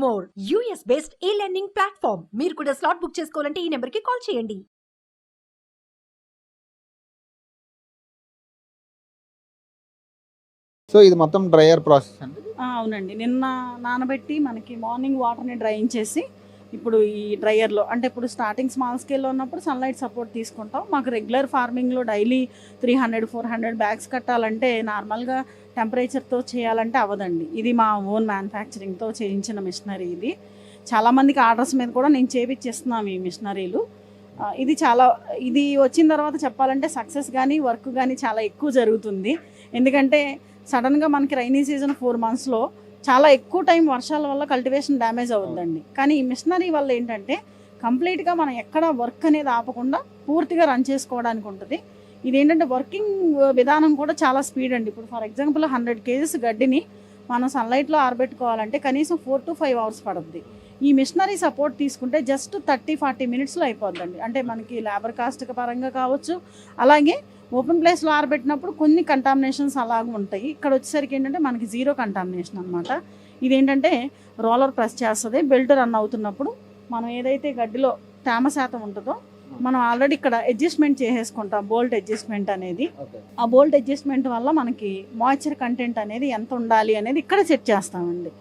More US based ఈ learning platform. మీరు కూడా స్లాట్ బుక్ చేసుకోవాలంటే ఈ నెంబర్కి కాల్ చేయండి. సో ఇది మొత్తం డ్రైయర్ ప్రాసెస్ అండి. అవునండి, నిన్న నానబెట్టి మనకి మార్నింగ్ వాటర్ని డ్రైయించేసి ఇప్పుడు ఈ డ్రైయర్లో, అంటే ఇప్పుడు స్టార్టింగ్ స్మాల్ స్కేల్లో ఉన్నప్పుడు సన్లైట్ సపోర్ట్ తీసుకుంటాం. మాకు రెగ్యులర్ ఫార్మింగ్లో డైలీ 300-400 బ్యాగ్స్ కట్టాలంటే నార్మల్గా టెంపరేచర్తో చేయాలంటే అవ్వదండి. ఇది మా ఓన్ మ్యానుఫ్యాక్చరింగ్తో చేయించిన మిషనరీ. ఇది చాలామందికి ఆర్డర్స్ మీద కూడా నేను చేపించేస్తున్నాం ఈ మిషనరీలు. ఇది వచ్చిన తర్వాత చెప్పాలంటే సక్సెస్ కానీ వర్క్ కానీ చాలా ఎక్కువ జరుగుతుంది. ఎందుకంటే సడన్గా మనకి రైనీ సీజన్ 4 monthsలో చాలా ఎక్కువ టైం వర్షాల వల్ల కల్టివేషన్ డ్యామేజ్ అవుతుందండి. కానీ ఈ మిషనరీ వల్ల ఏంటంటే కంప్లీట్గా మనం ఎక్కడ వర్క్ అనేది ఆపకుండా పూర్తిగా రన్ చేసుకోవడానికి ఉంటుంది. ఇది ఏంటంటే వర్కింగ్ విధానం కూడా చాలా స్పీడ్ అండి. ఇప్పుడు ఫర్ ఎగ్జాంపుల్ 100 kgs గడ్డిని మనం సన్లైట్లో ఆరబెట్టుకోవాలంటే కనీసం 4 to 5 hours పడుతుంది. ఈ మిషనరీ సపోర్ట్ తీసుకుంటే జస్ట్ 30-40 minutesలో అయిపోద్దండి. అంటే మనకి లేబర్ కాస్ట్ పరంగా కావచ్చు, అలాగే ఓపెన్ ప్లేస్లో ఆరబెట్టినప్పుడు కొన్ని కంటామినేషన్స్ అలాగే ఉంటాయి. ఇక్కడ వచ్చేసరికి ఏంటంటే మనకి 0 కంటామినేషన్ అనమాట. ఇదేంటంటే రోలర్ ప్రెస్ చేస్తుంది. బెల్ట్ రన్ అవుతున్నప్పుడు మనం ఏదైతే గడ్డిలో తేమ శాతం ఉంటుందో మనం ఆల్రెడీ ఇక్కడ అడ్జస్ట్మెంట్ చేసేసుకుంటాం. బోల్ట్ అడ్జస్ట్మెంట్ అనేది, ఆ బోల్ట్ అడ్జస్ట్మెంట్ వల్ల మనకి మాయిశ్చర్ కంటెంట్ అనేది ఎంత ఉండాలి అనేది ఇక్కడ సెట్ చేస్తామండి.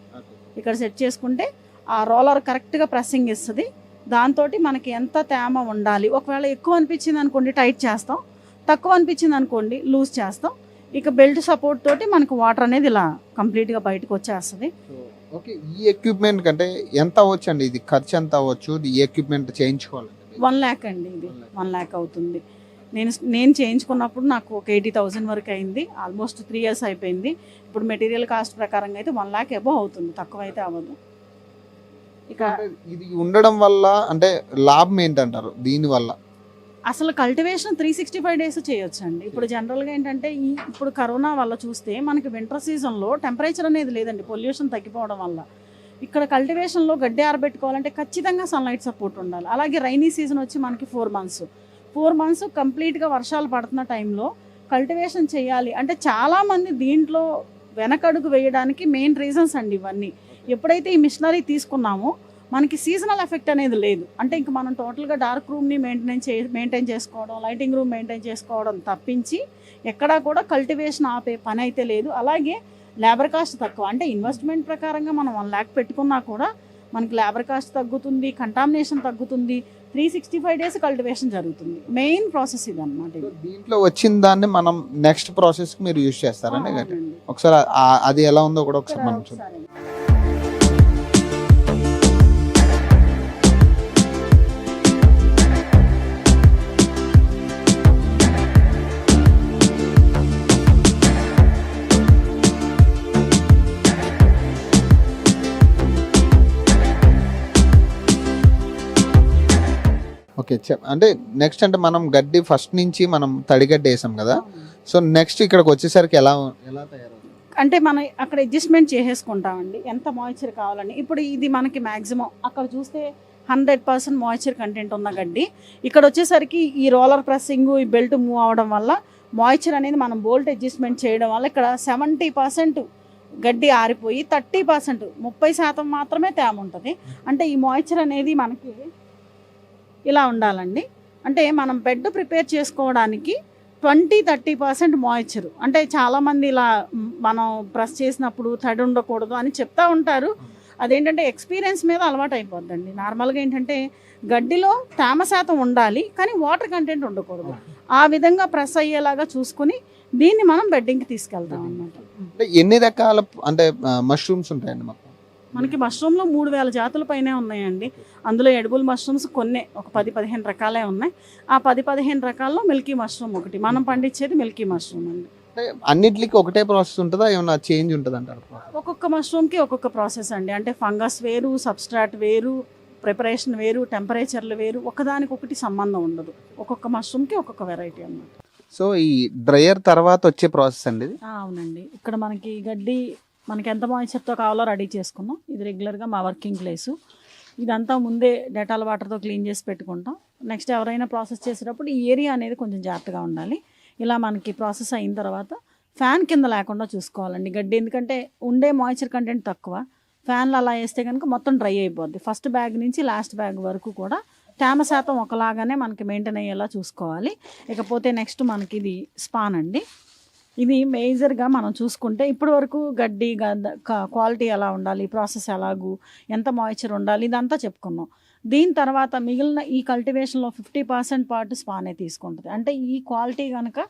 ఇక్కడ సెట్ చేసుకుంటే ఆ రోలర్ కరెక్ట్గా ప్రెస్సింగ్ ఇస్తుంది. దాంతో మనకి ఎంత తేమ ఉండాలి, ఒకవేళ ఎక్కువ అనిపించింది అనుకోండి టైట్ చేస్తాం, తక్కువ అనిపించింది అనుకోండి లూజ్ చేస్తాం. ఇక బెల్ట్ సపోర్ట్ తోటి మనకు వాటర్ అనేది ఇలా కంప్లీట్గా బయటకు వచ్చేస్తుంది. ఓకే, ఈ ఎక్విప్మెంట్ కంటే ఎంత అవ్వచ్చు అండి? ఇది ఖర్చు ఎంత అవ్వచ్చు ఈ ఎక్విప్మెంట్ చేయించుకోవాలి? 1 lakh అండి. ఇది 1 lakh అవుతుంది. నేను చేయించుకున్నప్పుడు నాకు ఒక 80,000 వరకు అయింది. ఆల్మోస్ట్ 3 years అయిపోయింది. ఇప్పుడు మెటీరియల్ కాస్ట్ ప్రకారంగా అయితే 1 lakh అబోవ్ అవుతుంది, తక్కువ అయితే అవ్వదు. ఇక ఇది ఉండడం వల్ల అంటే లాభం ఏంటంటారు దీనివల్ల? అసలు కల్టివేషన్ 365 days చేయొచ్చు అండి. ఇప్పుడు జనరల్గా ఏంటంటే ఇప్పుడు కరోనా వల్ల చూస్తే మనకి వింటర్ సీజన్లో టెంపరేచర్ అనేది లేదండి, పొల్యూషన్ తగ్గిపోవడం వల్ల. ఇక్కడ కల్టివేషన్లో గడ్డి ఆరబెట్టుకోవాలంటే ఖచ్చితంగా సన్లైట్ సపోర్ట్ ఉండాలి. అలాగే రైనీ సీజన్ వచ్చి మనకి 4 months కంప్లీట్గా వర్షాలు పడుతున్న టైంలో కల్టివేషన్ చేయాలి అంటే చాలామంది దీంట్లో వెనకడుగు వేయడానికి మెయిన్ రీజన్స్ అండి ఇవన్నీ. ఎప్పుడైతే ఈ మిషనరీ తీసుకున్నామో మనకి సీజనల్ ఎఫెక్ట్ అనేది లేదు. అంటే ఇంక మనం టోటల్గా డార్క్ రూమ్ని మెయింటైన్ చేసుకోవడం, లైటింగ్ రూమ్ మెయింటైన్ చేసుకోవడం తప్పించి ఎక్కడా కూడా కల్టివేషన్ ఆపే పని అయితే లేదు. అలాగే లేబర్ కాస్ట్ తక్కువ. అంటే ఇన్వెస్ట్మెంట్ ప్రకారంగా మనం 1 lakh పెట్టుకున్నా కూడా మనకి లేబర్ కాస్ట్ తగ్గుతుంది, కంటామినేషన్ తగ్గుతుంది, 365 days కల్టివేషన్ జరుగుతుంది. మెయిన్ ప్రాసెస్ ఇది అనమాట. దీంట్లో వచ్చిన దాన్ని మనం నెక్స్ట్ ప్రాసెస్కి మీరు యూజ్ చేస్తారండి. ఒకసారి అది ఎలా ఉందో కూడా ఒకసారి మనం చూద్దాం. ఓకే, అంటే నెక్స్ట్ అంటే మనం గడ్డి ఫస్ట్ నుంచి మనం తడిగడ్డి వేసాం కదా, సో నెక్స్ట్ ఇక్కడికి వచ్చేసరికి ఎలా తయారవుతుంది? అంటే మనం అక్కడ అడ్జస్ట్మెంట్ చేసేసుకుంటామండి ఎంత మాయిశ్చర్ కావాలని. ఇప్పుడు ఇది మనకి మ్యాక్సిమం అక్కడ చూస్తే 100% మాయిశ్చర్ కంటెంట్ ఉన్న గడ్డి, ఇక్కడ వచ్చేసరికి ఈ రోలర్ ప్రెస్సింగ్, ఈ బెల్ట్ మూవ్ అవడం వల్ల మాయిశ్చర్ అనేది మనం బోల్ట్ అడ్జస్ట్మెంట్ చేయడం వల్ల ఇక్కడ 70% గడ్డి ఆరిపోయి 30% 30% మాత్రమే తేమ ఉంటుంది. అంటే ఈ మాయిశ్చర్ అనేది మనకి ఇలా ఉండాలండి. అంటే మనం బెడ్ ప్రిపేర్ చేసుకోవడానికి 20-30% మాయిశ్చర్. అంటే చాలామంది ఇలా మనం ప్రెస్ చేసినప్పుడు తడి ఉండకూడదు అని చెప్తా ఉంటారు. అదేంటంటే ఎక్స్పీరియన్స్ మీద అలవాటు అయిపోద్దండి. నార్మల్గా ఏంటంటే గడ్డిలో తేమ శాతం ఉండాలి కానీ వాటర్ కంటెంట్ ఉండకూడదు. ఆ విధంగా ప్రెస్ అయ్యేలాగా చూసుకుని దీన్ని మనం బెడ్డింగ్కి తీసుకెళ్తాం అన్నమాట. అంటే ఎన్ని రకాల అంటే మష్రూమ్స్ ఉంటాయండి? మనకి మష్రూమ్లో 3000 జాతుల పైనే ఉన్నాయండి. అందులో ఎడిబుల్ మష్రూమ్స్ కొన్ని ఒక 10-15 రకాలే ఉన్నాయి. ఆ 10-15 రకాల్లో మిల్కీ మష్రూమ్ ఒకటి. మనం పండించేది మిల్కీ మష్రూమ్ అండి. అన్నిటికి ఒకటే ప్రాసెస్ ఉంటుందా, ఏమైనా చేంజ్ ఉంటుంది అంటారు? ఒక్కొక్క మష్రూమ్కి ఒక్కొక్క ప్రాసెస్ అండి. అంటే ఫంగస్ వేరు, సబ్స్ట్రాట్ వేరు, ప్రిపరేషన్ వేరు, టెంపరేచర్లు వేరు, ఒకదానికొకటి సంబంధం ఉండదు. ఒక్కొక్క మష్రూమ్కి ఒక్కొక్క వెరైటీ అన్నమాట. సో ఈ డ్రైయర్ తర్వాత వచ్చే ప్రాసెస్ అండి ఇది? అవునండి. ఇక్కడ మనకి గడ్డి మనకి ఎంత మాయిశ్చర్తో కావాలో రెడీ చేసుకున్నాం. ఇది రెగ్యులర్గా మా వర్కింగ్ ప్లేసు. ఇదంతా ముందే డెటాల్ వాటర్తో క్లీన్ చేసి పెట్టుకుంటాం. నెక్స్ట్ ఎవరైనా ప్రాసెస్ చేసేటప్పుడు ఈ ఏరియా అనేది కొంచెం జాగ్రత్తగా ఉండాలి. ఇలా మనకి ప్రాసెస్ అయిన తర్వాత ఫ్యాన్ కింద లేకుండా చూసుకోవాలండి గడ్డి, ఎందుకంటే ఉండే మాయిశ్చర్ కంటెంట్ తక్కువ. ఫ్యాన్లు అలా వేస్తే కనుక మొత్తం డ్రై అయిపోద్ది. ఫస్ట్ బ్యాగ్ నుంచి లాస్ట్ బ్యాగ్ వరకు కూడా తేమ శాతం ఒకలాగానే మనకి మెయింటైన్ అయ్యేలా చూసుకోవాలి. ఇకపోతే నెక్స్ట్ మనకి ఇది స్పాన్ అండి. ఇది మేజర్గా మనం చూసుకుంటే ఇప్పటి వరకు గడ్డి క్వాలిటీ ఎలా ఉండాలి, ప్రాసెస్ ఎలాగూ, ఎంత మాయిశ్చర్ ఉండాలి, ఇదంతా చెప్పుకున్నాం. దీని తర్వాత మిగిలిన ఈ కల్టివేషన్లో 50% పార్ట్ స్పానే తీసుకుంటుంది. అంటే ఈ క్వాలిటీ కనుక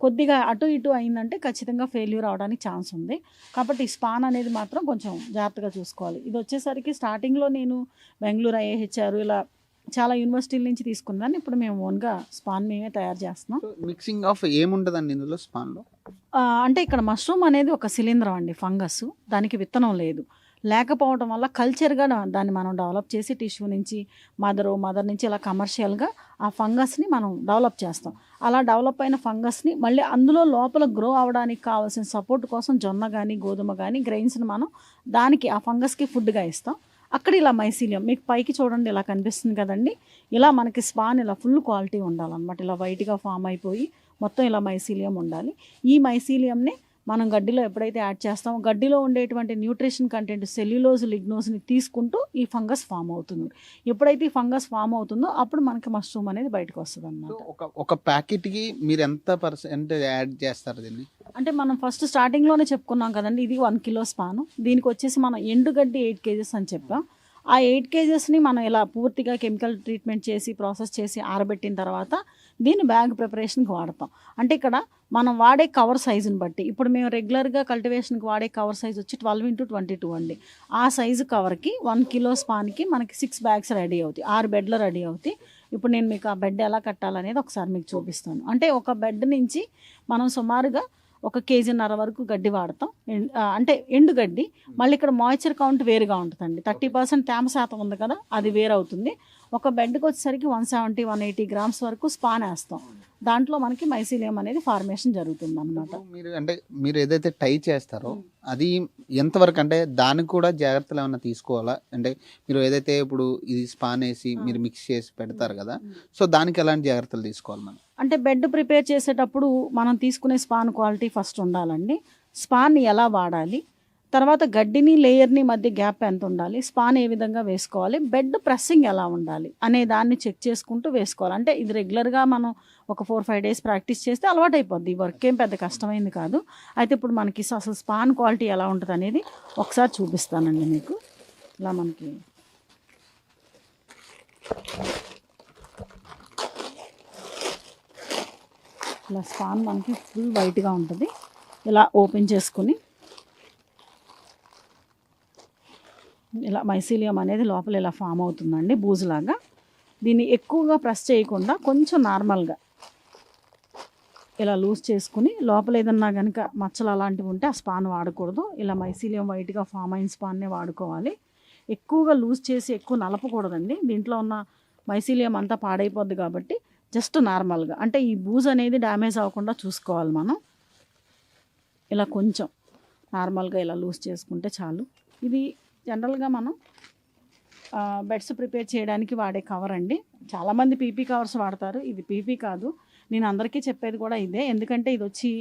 కొద్దిగా అటు ఇటు అయిందంటే ఖచ్చితంగా ఫెయిల్యూర్ అవడానికి ఛాన్స్ ఉంది. కాబట్టి ఈ స్పాన్ అనేది మాత్రం కొంచెం జాగ్రత్తగా చూసుకోవాలి. ఇది వచ్చేసరికి స్టార్టింగ్లో నేను బెంగళూరు ఐఏహెచ్ఆర్ ఇలా చాలా యూనివర్సిటీల నుంచి తీసుకున్నాను. ఇప్పుడు మేము ఓన్గా స్పాన్ మేమే తయారు చేస్తున్నాం. మిక్సింగ్ ఆఫ్ ఏముంటుందండి ఇందులో స్పాన్లో? అంటే ఇక్కడ మష్రూమ్ అనేది ఒక శిలీంధ్రం అండి, ఫంగస్. దానికి విత్తనం లేదు. లేకపోవడం వల్ల కల్చర్గా దాన్ని మనం డెవలప్ చేసి టిష్యూ నుంచి మదర్ నుంచి ఇలా కమర్షియల్గా ఆ ఫంగస్ని మనం డెవలప్ చేస్తాం. అలా డెవలప్ అయిన ఫంగస్ని మళ్ళీ అందులో లోపల గ్రో అవ్వడానికి కావాల్సిన సపోర్ట్ కోసం జొన్న కానీ గోధుమ కానీ గ్రెయిన్స్ని మనం దానికి ఆ ఫంగస్కి ఫుడ్గా ఇస్తాం. అక్కడ ఇలా మైసీలియం మీకు పైకి చూడండి ఇలా కనిపిస్తుంది కదండి. ఇలా మనకి స్పాన్ ఇలా ఫుల్ క్వాలిటీ ఉండాలన్నమాట. ఇలా వైట్గా ఫామ్ అయిపోయి మొత్తం ఇలా మైసీలియం ఉండాలి. ఈ మైసీలియంని మనం గడ్డిలో ఎప్పుడైతే యాడ్ చేస్తామో గడ్డిలో ఉండేటువంటి న్యూట్రిషన్ కంటెంట్ సెల్యులోజ్ లిగ్నోస్ని తీసుకుంటూ ఈ ఫంగస్ ఫామ్ అవుతుంది. ఎప్పుడైతే ఈ ఫంగస్ ఫామ్ అవుతుందో అప్పుడు మనకి మష్రూమ్ అనేది బయటకు వస్తుంది అన్నమాట. ఒక ప్యాకెట్కి మీరు ఎంత % యాడ్ చేస్తారు దీన్ని? అంటే మనం ఫస్ట్ స్టార్టింగ్లోనే చెప్పుకున్నాం కదండి, ఇది 1 కిలో స్పాను. దీనికి వచ్చేసి మనం ఎండుగడ్డి 8 kgs అని చెప్పాం. ఆ 8 kgsని మనం ఇలా పూర్తిగా కెమికల్ ట్రీట్మెంట్ చేసి ప్రాసెస్ చేసి ఆరబెట్టిన తర్వాత దీన్ని బ్యాగ్ ప్రిపరేషన్కి వాడతాం. అంటే ఇక్కడ మనం వాడే కవర్ సైజుని బట్టి, ఇప్పుడు మేము రెగ్యులర్గా కల్టివేషన్కి వాడే కవర్ సైజ్ వచ్చి 12x22 అండి. ఆ సైజు కవర్కి 1 కిలో స్పాన్కి మనకి 6 బ్యాగ్స్ రెడీ అవుతాయి, 6 బెడ్లు రెడీ అవుతాయి. ఇప్పుడు నేను మీకు ఆ బెడ్ ఎలా కట్టాలనేది ఒకసారి మీకు చూపిస్తాను. అంటే ఒక బెడ్ నుంచి మనం సుమారుగా 1.5 kg వరకు గడ్డి వాడతాం. అంటే ఎండు గడ్డి. మళ్ళీ ఇక్కడ మాయిశ్చర్ కౌంట్ వేరుగా ఉంటుందండి. 30% తేమ శాతం ఉంది కదా, అది వేరవుతుంది. ఒక బెడ్కి వచ్చేసరికి 170-180 grams వరకు స్పాన్ వేస్తాం. దాంట్లో మనకి మైసీలియం అనేది ఫార్మేషన్ జరుగుతుంది అన్నమాట. మీరు ఏదైతే టై చేస్తారో అది ఎంతవరకు, అంటే దానికి కూడా జాగ్రత్తలు ఏమైనా తీసుకోవాలా? అంటే మీరు ఏదైతే ఇప్పుడు ఇది స్పాన్ వేసి మీరు మిక్స్ చేసి పెడతారు కదా, సో దానికి ఎలాంటి జాగ్రత్తలు తీసుకోవాలి మనం? అంటే బెడ్ ప్రిపేర్ చేసేటప్పుడు మనం తీసుకునే స్పాన్ క్వాలిటీ ఫస్ట్ ఉండాలండి. స్పాన్ని ఎలా వాడాలి, తర్వాత గడ్డిని లేయర్ని మధ్య గ్యాప్ ఎంత ఉండాలి, స్పాన్ ఏ విధంగా వేసుకోవాలి, బెడ్ ప్రెస్సింగ్ ఎలా ఉండాలి అనే దాన్ని చెక్ చేసుకుంటూ వేసుకోవాలి. అంటే ఇది రెగ్యులర్గా మనం ఒక 4-5 days ప్రాక్టీస్ చేస్తే అలవాటు అయిపోద్ది. ఈ వర్క్ ఏం పెద్ద కష్టమైంది కాదు. అయితే ఇప్పుడు మనకి అసలు స్పాన్ క్వాలిటీ ఎలా ఉంటుంది అనేది ఒకసారి చూపిస్తానండి మీకు. ఇలా మనకి ఇలా స్పాన్ మనకి ఫుల్ వైట్గా ఉంటుంది. ఇలా ఓపెన్ చేసుకుని ఇలా మైసీలియం అనేది లోపల ఇలా ఫామ్ అవుతుందండి బూజులాగా. దీన్ని ఎక్కువగా ప్రెస్ చేయకుండా కొంచెం నార్మల్గా ఇలా లూజ్ చేసుకుని లోపల ఏదన్నా కనుక మచ్చలు అలాంటివి ఉంటే ఆ స్పాన్ వాడకూడదు. ఇలా మైసీలియం వైట్గా ఫామ్ అయిన స్పాన్నే వాడుకోవాలి. ఎక్కువగా లూజ్ చేసి ఎక్కువ నలపకూడదండి. దీంట్లో ఉన్న మైసీలియం అంతా పాడైపోద్ది కాబట్టి జస్ట్ నార్మల్గా, అంటే ఈ బూజ్ అనేది డ్యామేజ్ అవ్వకుండా చూసుకోవాలి మనం. ఇలా కొంచెం నార్మల్గా ఇలా లూజ్ చేసుకుంటే చాలు. ఇది జనరల్గా మనం బెడ్స్ ప్రిపేర్ చేయడానికి వాడే కవర్ అండి. చాలామంది పీపీ కవర్స్ వాడతారు. ఇది పీపీ కాదు. నేను అందరికీ చెప్పేది కూడా ఇదే. ఎందుకంటే ఇది వచ్చి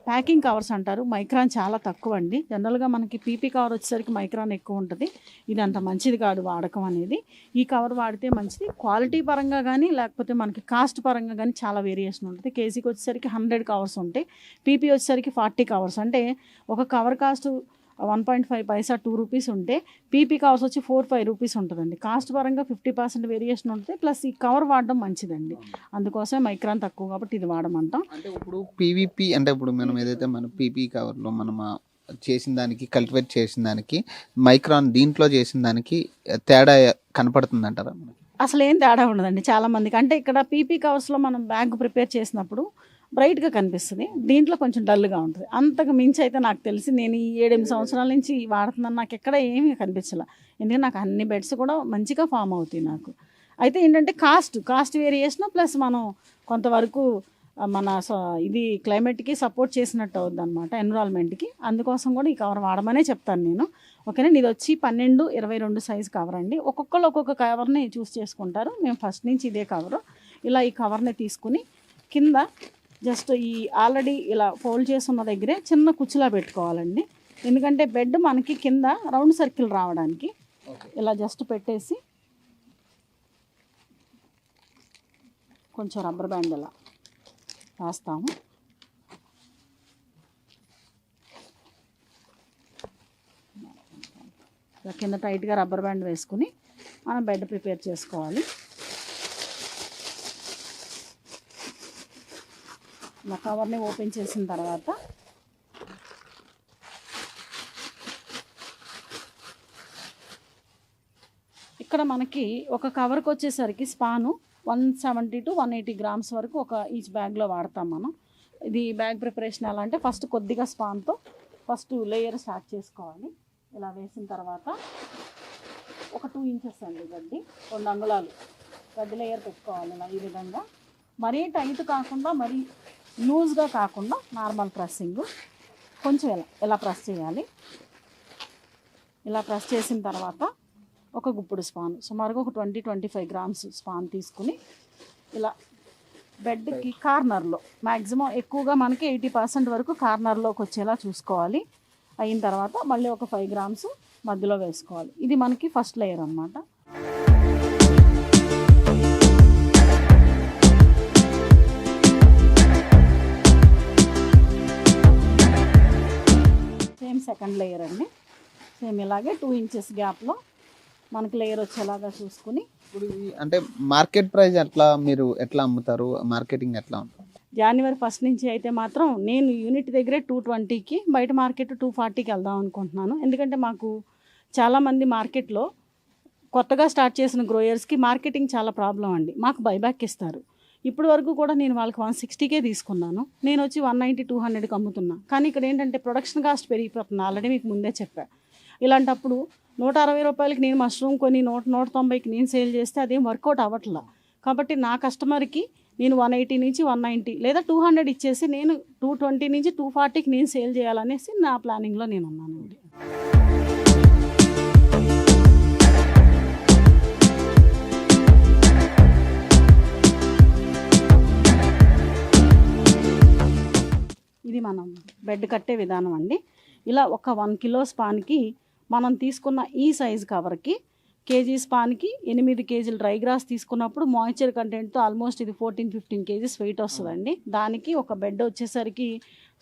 ప్యాకింగ్ కవర్స్ అంటారు. మైక్రాన్ చాలా తక్కువ అండి. జనరల్గా మనకి పీపీ కవర్ వచ్చేసరికి మైక్రాన్ ఎక్కువ ఉంటుంది. ఇది అంత మంచిది కాదు వాడకం అనేది. ఈ కవర్ వాడితే మంచిది. క్వాలిటీ పరంగా కానీ లేకపోతే మనకి కాస్ట్ పరంగా కానీ చాలా వేరియేషన్ ఉంటుంది. కేజీకి వచ్చేసరికి 100 కవర్స్ ఉంటాయి. పీపీ వచ్చేసరికి 40 కవర్స్. అంటే ఒక కవర్ కాస్ట్ 1.5 పైసా 2 రూపీస్ ఉంటే పీపీ కవర్స్ వచ్చి 4-5 రూపీస్ ఉంటుందండి. కాస్ట్ పరంగా 50% వేరియేషన్ ఉంటుంది. ప్లస్ ఈ కవర్ వాడడం మంచిదండి. అందుకోసమే మైక్రాన్ తక్కువ కాబట్టి ఇది వాడమంటాం. అంటే ఇప్పుడు పీవీపీ అంటే ఇప్పుడు మనం ఏదైతే మన పీపీ కవర్లో మనం చేసిన దానికి కల్టివేట్ చేసిన దానికి మైక్రాన్ దీంట్లో చేసిన దానికి తేడా కనపడుతుంది అంటారా? అసలు ఏం తేడా ఉండదండి చాలామందికి. అంటే ఇక్కడ పీపీ కవర్స్లో మనం బ్యాగ్ ప్రిపేర్ చేసినప్పుడు బ్రైట్గా కనిపిస్తుంది, దీంట్లో కొంచెం డల్గా ఉంటుంది. అంతకు మించి అయితే నాకు తెలిసి నేను ఈ 7-8 సంవత్సరాల నుంచి వాడుతున్నాను, నాకు ఎక్కడ ఏమీ కనిపించలే. ఎందుకంటే నాకు అన్ని బెడ్స్ కూడా మంచిగా ఫామ్ అవుతాయి నాకు. అయితే ఏంటంటే కాస్ట్ వేరియేషన్ ప్లస్ మనం కొంతవరకు మన ఇది క్లైమేట్కి సపోర్ట్ చేసినట్టు అవుద్ది అనమాట, ఎన్విరాన్మెంట్కి. అందుకోసం కూడా ఈ కవర్ వాడమనే చెప్తాను నేను. ఓకేనా. ఇది వచ్చి 12-22 సైజు కవర్ అండి. ఒక్కొక్కరు ఒక్కొక్క కవర్ని చూస్ చేసుకుంటారు. మేము ఫస్ట్ నుంచి ఇదే కవరు. ఇలా ఈ కవర్ని తీసుకుని కింద జస్ట్ ఈ ఆల్రెడీ ఇలా ఫోల్డ్ చేస్తున్న దగ్గరే చిన్న కుచ్చులా పెట్టుకోవాలండి. ఎందుకంటే బెడ్ మనకి కింద రౌండ్ సర్కిల్ రావడానికి ఇలా జస్ట్ పెట్టేసి కొంచెం రబ్బర్ బ్యాండ్ ఇలా రాస్తాము. కింద టైట్గా రబ్బర్ బ్యాండ్ వేసుకుని మనం బెడ్ ప్రిపేర్ చేసుకోవాలి. ఇలా కవర్ని ఓపెన్ చేసిన తర్వాత ఇక్కడ మనకి ఒక కవర్కి వచ్చేసరికి స్పాను 170 to 180 grams వరకు ఒక ఈచ్ బ్యాగ్లో వాడతాం మనం. ఇది బ్యాగ్ ప్రిపరేషన్ ఎలా అంటే ఫస్ట్ కొద్దిగా స్పాన్తో ఫస్ట్ లేయర్ స్టార్ట్ చేసుకోవాలి. ఇలా వేసిన తర్వాత ఒక 2 inches అండి గడ్డి, 2 అంగుళాలు గడ్డి లేయర్ పెట్టుకోవాలి. ఇలా ఈ విధంగా మరీ టైట్ కాకుండా మరీ లూజ్గా కాకుండా నార్మల్ ప్రెస్సింగ్ కొంచెం ఇలా ప్రెస్ చేయాలి. ఇలా ప్రెస్ చేసిన తర్వాత ఒక గుప్పుడు స్పాన్ సుమారుగా ఒక 20-25 grams స్పాన్ తీసుకుని ఇలా బెడ్కి కార్నర్లో మ్యాక్సిమం ఎక్కువగా మనకి 80% వరకు కార్నర్లోకి వచ్చేలా చూసుకోవాలి. అయిన తర్వాత మళ్ళీ ఒక 5 grams మధ్యలో వేసుకోవాలి. ఇది మనకి ఫస్ట్ లేయర్ అన్నమాట. సేమ్ సెకండ్ లేయర్ అండి. సేమ్ ఇలాగే 2 inches గ్యాప్లో మనకి లేయర్ వచ్చేలాగా చూసుకుని. ఇప్పుడు అంటే మార్కెట్ ప్రైస్ మీరు ఎట్లా అమ్ముతారు, మార్కెటింగ్ ఎట్లా ఉంటుంది? January 1st నుంచి అయితే మాత్రం నేను యూనిట్ దగ్గరే 220కి, బయట మార్కెట్ 240కి వెళ్దాం అనుకుంటున్నాను. ఎందుకంటే మాకు చాలామంది మార్కెట్లో కొత్తగా స్టార్ట్ చేసిన గ్రోయర్స్కి మార్కెటింగ్ చాలా ప్రాబ్లం అండి. మాకు బైబ్యాక్ ఇస్తారు. ఇప్పటి వరకు కూడా నేను వాళ్ళకి 160కే తీసుకున్నాను. నేను వచ్చి 190-200కి అమ్ముతున్నా. కానీ ఇక్కడ ఏంటంటే ప్రొడక్షన్ కాస్ట్ పెరిగిపోతుంది. ఆల్రెడీ మీకు ముందే చెప్పా. ఇలాంటప్పుడు 160 రూపాయలకి నేను మష్రూమ్ కొని 190కి నేను సేల్ చేస్తే అదేం వర్కౌట్ అవ్వట్లా. కాబట్టి నా కస్టమర్కి నేను 180 నుంచి 190 లేదా 200 ఇచ్చేసి నేను 220 నుంచి 240కి నేను సేల్ చేయాలనేసి నా ప్లానింగ్లో నేను ఉన్నానండి. ఇది మనం బెడ్ కట్టే విధానం అండి. ఇలా ఒక 1 kilo స్పాన్కి మనం తీసుకున్న ఈ సైజు కవర్కి కేజీ స్పాన్కి 8 kgs డ్రై గ్రాస్ తీసుకున్నప్పుడు మాయిశ్చర్ కంటెంట్తో ఆల్మోస్ట్ ఇది 14-15 kgs వెయిట్ వస్తుందండి. దానికి ఒక బెడ్ వచ్చేసరికి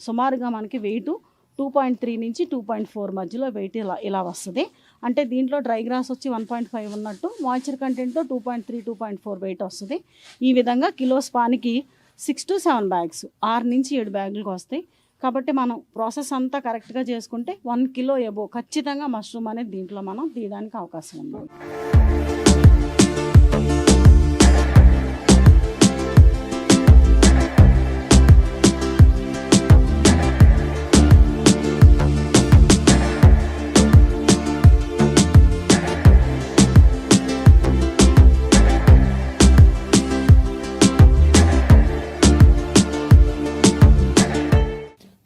సుమారుగా మనకి వెయిట్ 2.3 నుంచి 2.4 మధ్యలో వెయిట్ ఇలా వస్తుంది. అంటే దీంట్లో డ్రై గ్రాస్ వచ్చి 1.5 ఉన్నట్టు మాయిశ్చర్ కంటెంట్తో 2.3-2.4 వెయిట్ వస్తుంది. ఈ విధంగా కిలో స్పాన్కి 6 to 7 bags 6 నుంచి 7 బ్యాగులకు వస్తాయి. కాబట్టి మనం ప్రాసెస్ అంతా కరెక్ట్గా చేసుకుంటే 1 kilo ఎబో ఖచ్చితంగా మష్రూమ్ అనేది దీంట్లో మనం తీయడానికి అవకాశం ఉంది.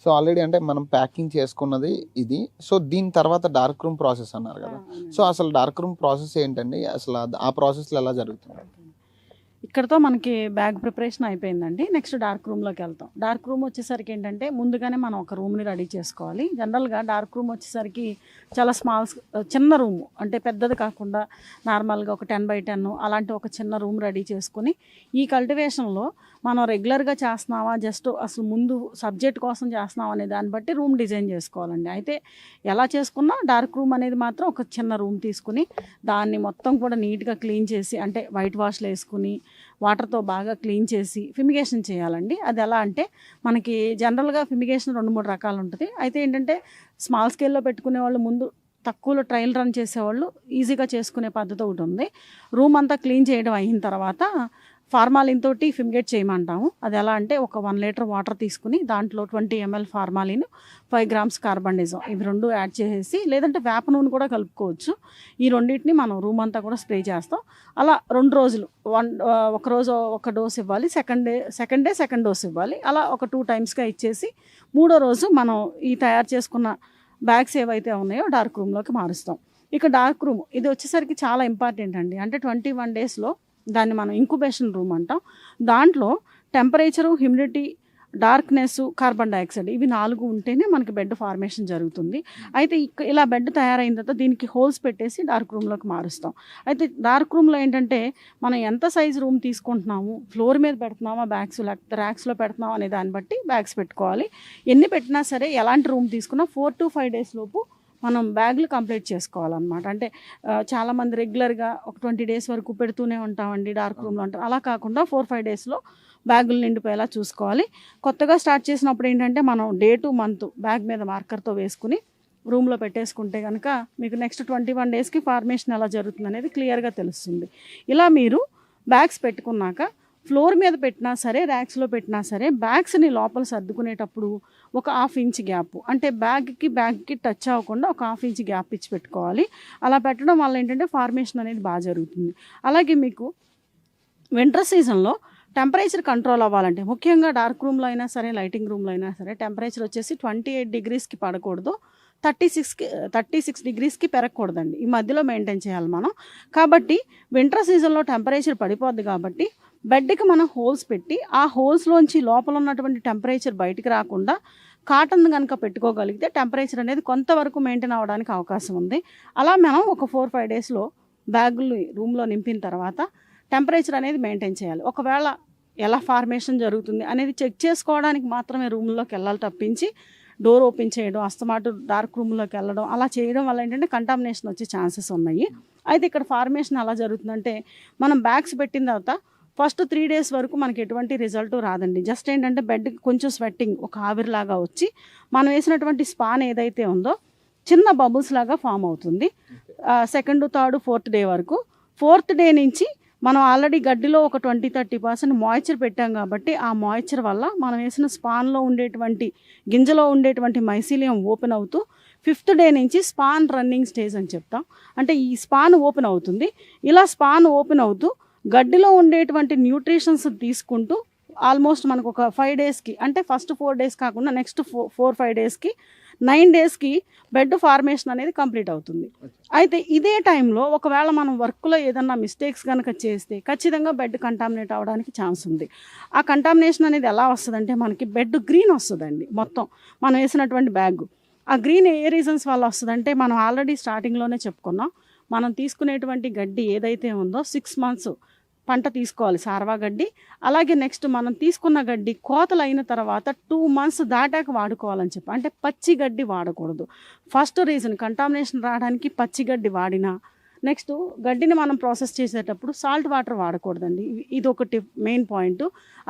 సో ఆల్రెడీ అంటే మనం ప్యాకింగ్ చేసుకున్నది ఇది. సో దీని తర్వాత డార్క్ రూమ్ ప్రాసెస్ అన్నారు కదా. సో అసలు డార్క్ రూమ్ ప్రాసెస్ ఏంటండి, అసలు ఆ ప్రాసెస్లో ఎలా జరుగుతుంది? ఇక్కడతో మనకి బ్యాగ్ ప్రిపరేషన్ అయిపోయిందండి. నెక్స్ట్ డార్క్ రూమ్లోకి వెళ్తాం. డార్క్ రూమ్ వచ్చేసరికి ఏంటంటే ముందుగానే మనం ఒక రూమ్ని రెడీ చేసుకోవాలి. జనరల్గా డార్క్ రూమ్ వచ్చేసరికి చాలా చిన్న రూము, అంటే పెద్దది కాకుండా నార్మల్గా ఒక 10x10 అలాంటి ఒక చిన్న రూమ్ రెడీ చేసుకుని ఈ కల్టివేషన్లో మనం రెగ్యులర్గా చేస్తున్నావా జస్ట్ అసలు ముందు సబ్జెక్ట్ కోసం చేస్తున్నావా అనే దాన్ని బట్టి రూమ్ డిజైన్ చేసుకోవాలండి. అయితే ఎలా చేసుకున్నా డార్క్ రూమ్ అనేది మాత్రం ఒక చిన్న రూమ్ తీసుకుని దాన్ని మొత్తం కూడా నీట్గా క్లీన్ చేసి, అంటే వైట్ వాష్లు వేసుకుని వాటర్తో బాగా క్లీన్ చేసి ఫిమిగేషన్ చేయాలండి. అది ఎలా అంటే మనకి జనరల్గా ఫిమిగేషన్ 2-3 రకాలు ఉంటుంది. అయితే ఏంటంటే స్మాల్ స్కేల్లో పెట్టుకునే వాళ్ళు ముందు తక్కువలో ట్రయల్ రన్ చేసేవాళ్ళు ఈజీగా చేసుకునే పద్ధతి ఒకటి ఉంది. రూమ్ అంతా క్లీన్ చేయడం అయిన తర్వాత ఫార్మాలిన్ తోటి ఫిమిగేట్ చేయమంటాము. అది ఎలా అంటే ఒక 1 liter వాటర్ తీసుకుని దాంట్లో 20 ml ఫార్మాలిన్, 5 grams కార్బన్డిజం ఇవి 2 యాడ్ చేసేసి, లేదంటే వేప నూనె కూడా కలుపుకోవచ్చు. ఈ రెండింటిని మనం రూమ్ అంతా కూడా స్ప్రే చేస్తాం. అలా 2 రోజులు ఒక రోజు ఒక డోస్ ఇవ్వాలి, సెకండ్ డే సెకండ్ డోస్ ఇవ్వాలి. అలా ఒక 2 timesగా ఇచ్చేసి 3వ రోజు మనం ఈ తయారు చేసుకున్న బ్యాగ్స్ ఏవైతే ఉన్నాయో డార్క్ రూమ్లోకి మారుస్తాం. ఇక డార్క్ రూమ్ ఇది వచ్చేసరికి చాలా ఇంపార్టెంట్ అండి. అంటే 21 daysలో దాన్ని మనం ఇంక్యుబేషన్ రూమ్ అంటాం. దాంట్లో temperature, humidity darkness, carbon dioxide ఇవి 4 ఉంటేనే మనకి బెడ్ ఫార్మేషన్ జరుగుతుంది. అయితే ఇలా బెడ్ తయారైన తర్వాత దీనికి హోల్స్ పెట్టేసి డార్క్ రూమ్లోకి మారుస్తాం. అయితే డార్క్ రూమ్లో ఏంటంటే మనం ఎంత సైజ్ రూమ్ తీసుకుంటున్నాము, ఫ్లోర్ మీద పెడుతున్నామా బ్యాగ్స్, లేకపోతే ర్యాక్స్లో పెడుతున్నామా అనే దాన్ని బట్టి బ్యాగ్స్ పెట్టుకోవాలి. ఎన్ని పెట్టినా సరే ఎలాంటి రూమ్ తీసుకున్నా 4 to 5 days లోపు మనం బ్యాగులు కంప్లీట్ చేసుకోవాలన్నమాట. అంటే చాలామంది రెగ్యులర్గా ఒక 20 days వరకు పెడుతూనే ఉంటామండి డార్క్ రూమ్లో అంటారు. అలా కాకుండా 4-5 daysలో బ్యాగులు నిండిపోయేలా చూసుకోవాలి. కొత్తగా స్టార్ట్ చేసినప్పుడు ఏంటంటే మనం డే టు మంత్ బ్యాగ్ మీద మార్కర్తో వేసుకుని రూమ్లో పెట్టేసుకుంటే కనుక మీకు నెక్స్ట్ 21 daysకి ఫార్మేషన్ ఎలా జరుగుతుంది అనేది క్లియర్గా తెలుస్తుంది. ఇలా మీరు బ్యాగ్స్ పెట్టుకున్నాక ఫ్లోర్ మీద పెట్టినా సరే, ర్యాక్స్లో పెట్టినా సరే బ్యాగ్స్ని లోపల సర్దుకునేటప్పుడు ఒక 1/2 inch గ్యాప్, అంటే బ్యాగ్కి టచ్ అవ్వకుండా ఒక 1/2 inch గ్యాప్ ఇచ్చి పెట్టుకోవాలి. అలా పెట్టడం వల్ల ఏంటంటే ఫార్మేషన్ అనేది బాగా జరుగుతుంది. అలాగే మీకు వింటర్ సీజన్లో టెంపరేచర్ కంట్రోల్ అవ్వాలంటే ముఖ్యంగా డార్క్ రూమ్లో అయినా సరే, లైటింగ్ రూమ్లో అయినా సరే టెంపరేచర్ వచ్చేసి 28 degreesకి పడకూడదు, 36 degreesకి పెరగకూడదండి. ఈ మధ్యలో మెయింటైన్ చేయాలి మనం. కాబట్టి వింటర్ సీజన్లో టెంపరేచర్ పడిపోద్ది కాబట్టి బెడ్కి మనం హోల్స్ పెట్టి ఆ హోల్స్లోంచి లోపల ఉన్నటువంటి టెంపరేచర్ బయటికి రాకుండా కాటన్ కనుక పెట్టుకోగలిగితే టెంపరేచర్ అనేది కొంతవరకు మెయింటైన్ అవ్వడానికి అవకాశం ఉంది. అలా మనం ఒక 4-5 daysలో బ్యాగులు రూమ్లో నింపిన తర్వాత టెంపరేచర్ అనేది మెయింటైన్ చేయాలి. ఒకవేళ ఎలా ఫార్మేషన్ జరుగుతుంది అనేది చెక్ చేసుకోవడానికి మాత్రమే రూమ్లోకి వెళ్ళాలి తప్పించి డోర్ ఓపెన్ చేయడం, అస్తమాటు డార్క్ రూమ్లోకి వెళ్ళడం అలా చేయడం వల్ల ఏంటంటే కంటామినేషన్ వచ్చే ఛాన్సెస్ ఉన్నాయి. అయితే ఇక్కడ ఫార్మేషన్ ఎలా జరుగుతుందంటే మనం బ్యాగ్స్ పెట్టిన తర్వాత ఫస్ట్ 3 days వరకు మనకి ఎటువంటి రిజల్ట్ రాదండి. జస్ట్ ఏంటంటే బెడ్కి కొంచెం స్వెట్టింగ్, ఒక ఆవిరిలాగా వచ్చి మనం వేసినటువంటి స్పాన్ ఏదైతే ఉందో చిన్న బబుల్స్ లాగా ఫామ్ అవుతుంది. 2nd, 3rd, 4th day వరకు. 4th day నుంచి మనం ఆల్రెడీ గడ్డిలో ఒక 20-30% మాయిశ్చర్ పెట్టాం కాబట్టి ఆ మాయిశ్చర్ వల్ల మనం వేసిన స్పాన్లో ఉండేటువంటి గింజలో ఉండేటువంటి మైసీలియం ఓపెన్ అవుతూ 5th day నుంచి స్పాన్ రన్నింగ్ స్టేజ్ అని చెప్తాం. అంటే ఈ స్పాన్ ఓపెన్ అవుతుంది. ఇలా స్పాన్ ఓపెన్ అవుతూ గడ్డిలో ఉండేటువంటి న్యూట్రిషన్స్ తీసుకుంటూ ఆల్మోస్ట్ మనకు ఒక 5 daysకి, అంటే ఫస్ట్ 4 days కాకుండా నెక్స్ట్ 4-5 daysకి 9 daysకి బెడ్ ఫార్మేషన్ అనేది కంప్లీట్ అవుతుంది. అయితే ఇదే టైంలో ఒకవేళ మనం వర్క్లో ఏదన్నా మిస్టేక్స్ కనుక చేస్తే ఖచ్చితంగా బెడ్ కంటామినేట్ అవ్వడానికి ఛాన్స్ ఉంది. ఆ కంటామినేషన్ అనేది ఎలా వస్తుందంటే మనకి బెడ్ గ్రీన్ వస్తుందండి. మొత్తం మనం వేసినటువంటి బ్యాగ్ ఆ గ్రీన్ ఏ రీజన్స్ వల్ల వస్తుందంటే మనం ఆల్రెడీ స్టార్టింగ్లోనే చెప్పుకున్నాం. మనం తీసుకునేటువంటి గడ్డి ఏదైతే ఉందో 6 months పంట తీసుకోవాలి, సార్వా గడ్డి. అలాగే నెక్స్ట్ మనం తీసుకున్న గడ్డి కోతలు అయిన తర్వాత 2 months దాటాక వాడుకోవాలని చెప్పి, అంటే పచ్చి గడ్డి వాడకూడదు. ఫస్ట్ రీజన్ కంటామినేషన్ రావడానికి పచ్చి గడ్డి వాడినా, నెక్స్ట్ గడ్డిని మనం ప్రాసెస్ చేసేటప్పుడు సాల్ట్ వాటర్ వాడకూడదండి. ఇది ఒకటి మెయిన్ పాయింట్.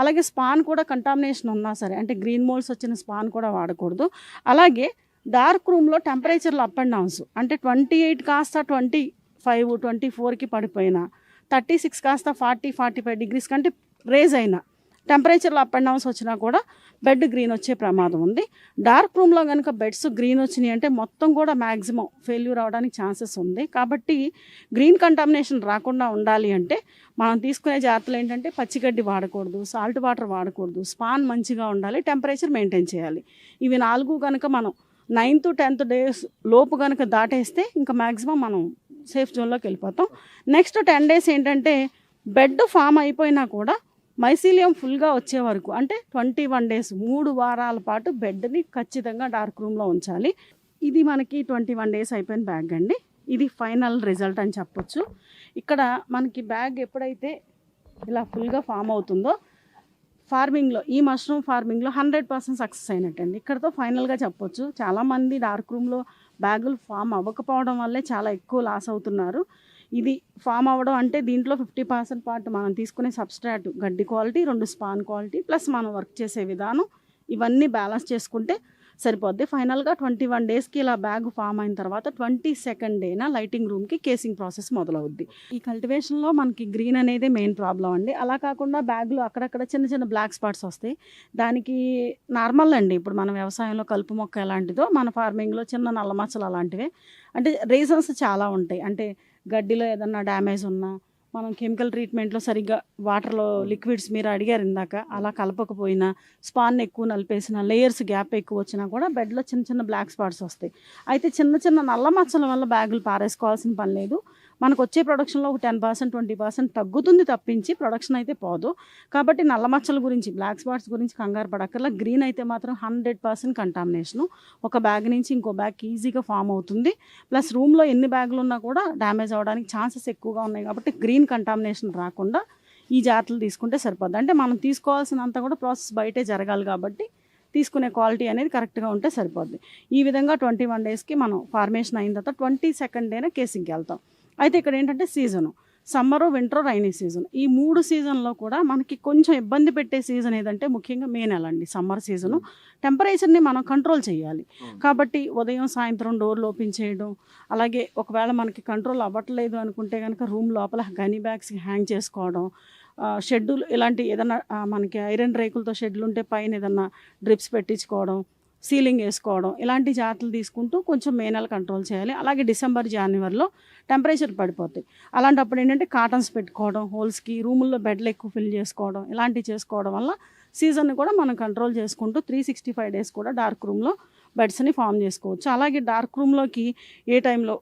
అలాగే స్పాన్ కూడా కంటామినేషన్ ఉన్నా సరే, అంటే గ్రీన్ మోల్డ్స్ వచ్చిన స్పాన్ కూడా వాడకూడదు. అలాగే డార్క్ రూమ్లో టెంపరేచర్లు అప్ అండ్ డౌన్స్, అంటే 28 కాస్త 25, 24కి పడిపోయినా, 36 కాస్త 40-45 degrees కంటే రేజ్ అయినా టెంపరేచర్లో అప్ అండ్ డౌన్స్ వచ్చినా కూడా బెడ్ గ్రీన్ వచ్చే ప్రమాదం ఉంది. డార్క్ రూమ్లో కనుక బెడ్స్ గ్రీన్ వచ్చినాయి అంటే మొత్తం కూడా మ్యాక్సిమం ఫెయిల్యూర్ అవడానికి ఛాన్సెస్ ఉంది. కాబట్టి గ్రీన్ కంటామినేషన్ రాకుండా ఉండాలి అంటే మనం తీసుకునే జాగ్రత్తలు ఏంటంటే పచ్చిగడ్డి వాడకూడదు, సాల్ట్ వాటర్ వాడకూడదు, స్పాన్ మంచిగా ఉండాలి, టెంపరేచర్ మెయింటైన్ చేయాలి. ఇవి 4 కనుక మనం 9th to 10th days లోపు కనుక దాటేస్తే ఇంకా మ్యాక్సిమం మనం సేఫ్ జోన్లోకి వెళ్ళిపోతాం. నెక్స్ట్ 10 days ఏంటంటే బెడ్ ఫామ్ అయిపోయినా కూడా మైసీలియం ఫుల్గా వచ్చే వరకు, అంటే 21 days 3 వారాల పాటు బెడ్ని ఖచ్చితంగా డార్క్ రూమ్లో ఉంచాలి. ఇది మనకి 21 days అయిపోయిన బ్యాగ్ అండి. ఇది ఫైనల్ రిజల్ట్ అని చెప్పొచ్చు. ఇక్కడ మనకి బ్యాగ్ ఎప్పుడైతే ఇలా ఫుల్గా ఫామ్ అవుతుందో ఫార్మింగ్లో, ఈ మష్రూమ్ ఫార్మింగ్లో 100% సక్సెస్ అయినట్టండి. ఇక్కడతో ఫైనల్గా చెప్పొచ్చు. చాలామంది డార్క్ రూమ్లో బ్యాగులు ఫామ్ అవ్వకపోవడం వల్లే చాలా ఎక్కువ లాస్ అవుతున్నారు. ఇది ఫామ్ అవ్వడం అంటే దీంట్లో 50% పార్ట్ మనం తీసుకునే సబ్స్ట్రాట్ గడ్డి క్వాలిటీ, 2 స్పాన్ క్వాలిటీ ప్లస్ మనం వర్క్ చేసే విధానం, ఇవన్నీ బ్యాలెన్స్ చేసుకుంటే సరిపోద్ది. ఫైనల్గా 21 daysకి ఇలా బ్యాగ్ ఫామ్ అయిన తర్వాత 22nd dayన లైటింగ్ రూమ్కి కేసింగ్ ప్రాసెస్ మొదలవుద్ది. ఈ కల్టివేషన్లో మనకి గ్రీన్ అనేది మెయిన్ ప్రాబ్లం అండి. అలా కాకుండా బ్యాగ్లో అక్కడక్కడ చిన్న చిన్న బ్లాక్ స్పాట్స్ వస్తాయి. దానికి నార్మల్ అండి. ఇప్పుడు మన వ్యవసాయంలో కలుపు మొక్క ఎలాంటిదో మన ఫార్మింగ్లో చిన్న నల్ల మచ్చలు అలాంటివే. అంటే రీజన్స్ చాలా ఉంటాయి. అంటే గడ్డిలో ఏదన్నా డ్యామేజ్ ఉన్నా, మనం కెమికల్ ట్రీట్మెంట్లో సరిగ్గా వాటర్లో లిక్విడ్స్ మీరు అడిగారు ఇందాక, అలా కలపకపోయినా, స్పాన్ ఎక్కువ నలిపేసిన, లేయర్స్ గ్యాప్ ఎక్కువ వచ్చినా కూడా బెడ్లో చిన్న చిన్న బ్లాక్ స్పాట్స్ వస్తాయి. అయితే చిన్న చిన్న నల్ల మచ్చల వల్ల బ్యాగులు పారేసుకోవాల్సిన పని లేదు. మనకు వచ్చే ప్రొడక్షన్లో ఒక 10% 20% తగ్గుతుంది తప్పించి ప్రొడక్షన్ అయితే పోదు. కాబట్టి నల్ల మచ్చల గురించి, బ్లాక్ స్పాట్స్ గురించి కంగారు పడక్కర్లా. గ్రీన్ అయితే మాత్రం 100% కంటామినేషను. ఒక బ్యాగ్ నుంచి ఇంకో బ్యాగ్ ఈజీగా ఫామ్ అవుతుంది. ప్లస్ రూమ్లో ఎన్ని బ్యాగులు ఉన్నా కూడా డ్యామేజ్ అవ్వడానికి ఛాన్సెస్ ఎక్కువగా ఉన్నాయి. కాబట్టి గ్రీన్ కంటామినేషన్ రాకుండా ఈ జాగ్రత్తలు తీసుకుంటే సరిపోద్ది. అంటే మనం తీసుకోవాల్సినంత కూడా ప్రాసెస్ బయటే జరగాలి కాబట్టి తీసుకునే క్వాలిటీ అనేది కరెక్ట్గా ఉంటే సరిపోద్ది. ఈ విధంగా 21 డేస్కి మనం ఫార్మేషన్ అయిన తర్వాత 22nd డేనే కేసింగ్కి వెళ్తాం. అయితే ఇక్కడ ఏంటంటే season summer, winter, rainy season. ఈ 3 సీజన్లో కూడా మనకి కొంచెం ఇబ్బంది పెట్టే సీజన్ ఏదంటే ముఖ్యంగా మే నెల అండి. సమ్మర్ సీజను టెంపరేచర్ని మనం కంట్రోల్ చేయాలి. కాబట్టి ఉదయం సాయంత్రం డోర్లు ఓపెన్ చేయడం, అలాగే ఒకవేళ మనకి కంట్రోల్ అవ్వట్లేదు అనుకుంటే కనుక రూమ్ లోపల గనీ బ్యాగ్స్ హ్యాంగ్ చేసుకోవడం, షెడ్యూల్ ఇలాంటి ఏదన్నా మనకి ఐరన్ రేకులతో షెడ్లు ఉంటే పైన ఏదన్నా డ్రిప్స్ పెట్టించుకోవడం, సీలింగ్ వేసుకోవడం, ఇలాంటి జాగ్రత్తలు తీసుకుంటూ కొంచెం మే నెల కంట్రోల్ చేయాలి. అలాగే డిసెంబర్, జనవరిలో టెంపరేచర్ పడిపోతాయి. అలాంటప్పుడు ఏంటంటే కాటన్స్ పెట్టుకోవడం, హోల్స్కి రూముల్లో బెడ్లు ఎక్కువ ఫిల్ చేసుకోవడం, ఇలాంటివి చేసుకోవడం వల్ల సీజన్ని కూడా మనం కంట్రోల్ చేసుకుంటూ 365 డేస్ కూడా డార్క్ రూమ్లో బెడ్స్ని ఫామ్ చేసుకోవచ్చు. అలాగే డార్క్ రూమ్లోకి ఏ టైంలో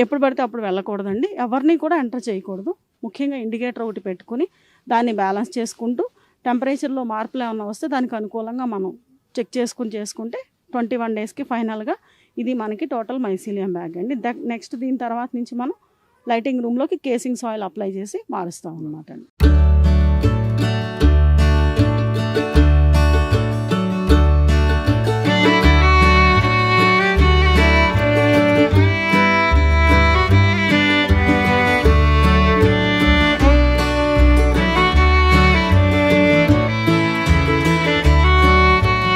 ఎప్పుడు పడితే అప్పుడు వెళ్ళకూడదండి. ఎవరిని కూడా ఎంటర్ చేయకూడదు. ముఖ్యంగా ఇండికేటర్ ఒకటి పెట్టుకుని దాన్ని బ్యాలెన్స్ చేసుకుంటూ టెంపరేచర్లో మార్పులు ఏమైనా వస్తే దానికి అనుకూలంగా మనం చెక్ చేసుకుంటే 21 డేస్కి ఫైనల్గా ఇది మనకి టోటల్ మైసీలియం బ్యాగ్ అండి. నెక్స్ట్ దీని తర్వాత నుంచి మనం లైటింగ్ రూమ్లోకి కేసింగ్ సాయిల్ అప్లై చేసి మారుస్తాం అన్నమాట అండి.